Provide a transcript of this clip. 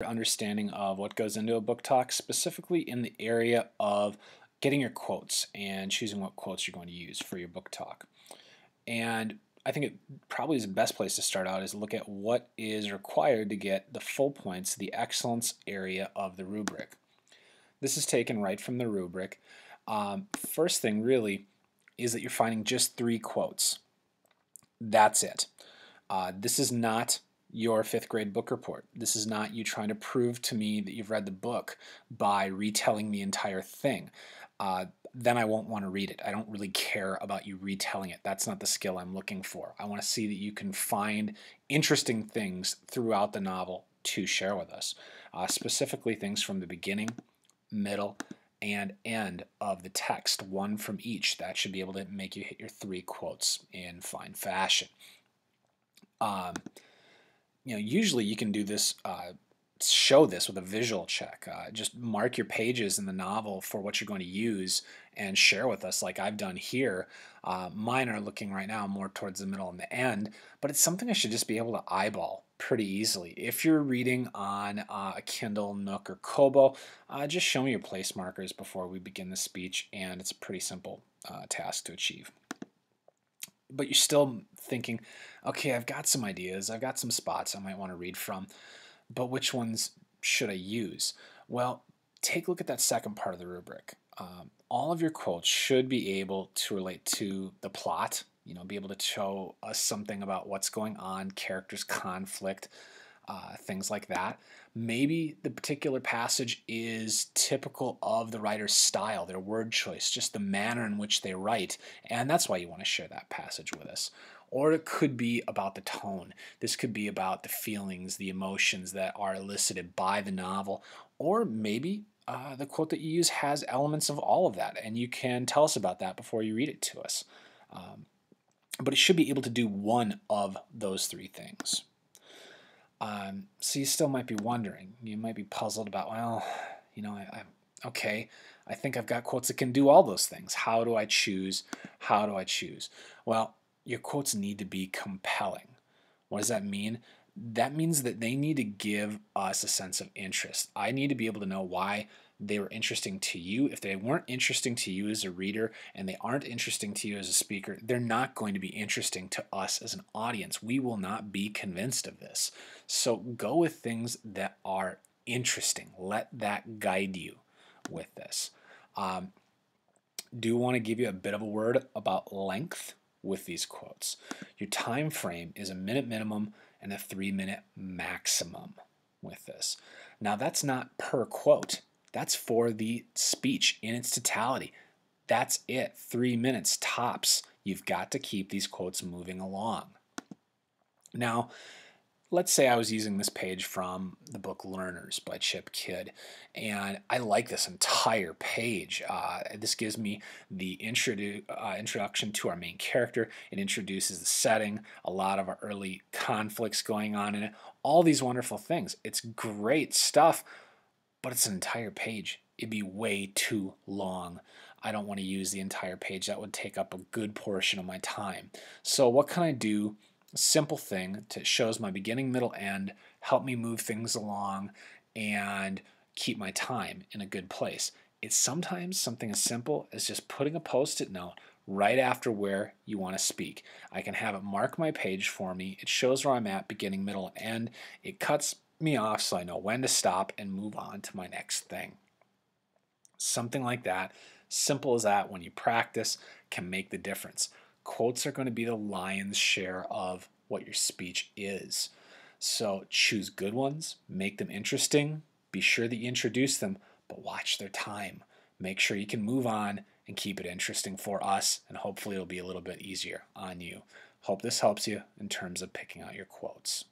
Understanding of what goes into a book talk, specifically in the area of getting your quotes and choosing what quotes you're going to use for your book talk. And I think it probably is the best place to start out is look at what is required to get the full points, the excellence area of the rubric. This is taken right from the rubric. First thing really is that you're finding just 3 quotes. That's it. This is not your 5th grade book report. This is not you trying to prove to me that you've read the book by retelling the entire thing. Then I won't want to read it. I don't really care about you retelling it. That's not the skill I'm looking for. I want to see that you can find interesting things throughout the novel to share with us, specifically things from the beginning, middle, and end of the text, one from each. That should be able to make you hit your 3 quotes in fine fashion. Usually you can do this, show this with a visual check. Just mark your pages in the novel for what you're going to use and share with us like I've done here. Mine are looking right now more towards the middle and the end, but it's something I should just be able to eyeball pretty easily. If you're reading on a Kindle, Nook, or Kobo, just show me your place markers before we begin the speech, and it's a pretty simple task to achieve. But you're still thinking, okay, I've got some ideas, I've got some spots I might want to read from, but which ones should I use? Well, take a look at that second part of the rubric. All of your quotes should be able to relate to the plot, be able to show us something about what's going on, characters, conflict, things like that. Maybe the particular passage is typical of the writer's style, their word choice, just the manner in which they write, and that's why you want to share that passage with us. Or it could be about the tone. This could be about the feelings, the emotions that are elicited by the novel. Or maybe the quote that you use has elements of all of that, and you can tell us about that before you read it to us. But it should be able to do one of those 3 things. So you still might be wondering, you might be puzzled about, well, okay, I think I've got quotes that can do all those things. How do I choose? How do I choose? Well, your quotes need to be compelling. What does that mean? That means that they need to give us a sense of interest. I need to be able to know why they were interesting to you. If they weren't interesting to you as a reader and they aren't interesting to you as a speaker, they're not going to be interesting to us as an audience. We will not be convinced of this. So go with things that are interesting. Let that guide you with this. Do want to give you a bit of a word about length with these quotes. Your time frame is a minute minimum and a 3-minute maximum with this. Now that's not per quote. That's for the speech in its totality. That's it. 3 minutes tops. You've got to keep these quotes moving along. Now, let's say I was using this page from the book Learners by Chip Kidd, and I like this entire page. This gives me the introduction to our main character. It introduces the setting, a lot of our early conflicts going on in it, all these wonderful things. It's great stuff, but it's an entire page. It'd be way too long. I don't want to use the entire page. That would take up a good portion of my time. So what can I do? A simple thing that shows my beginning, middle, end, help me move things along, and keep my time in a good place. It's sometimes something as simple as just putting a post-it note right after where you want to speak. I can have it mark my page for me. It shows where I'm at, beginning, middle, and end. It cuts me off so I know when to stop and move on to my next thing. Something like that, simple as that, when you practice, can make the difference. Quotes are going to be the lion's share of what your speech is. So choose good ones, make them interesting, be sure that you introduce them, but watch their time. Make sure you can move on and keep it interesting for us, and hopefully it'll be a little bit easier on you. Hope this helps you in terms of picking out your quotes.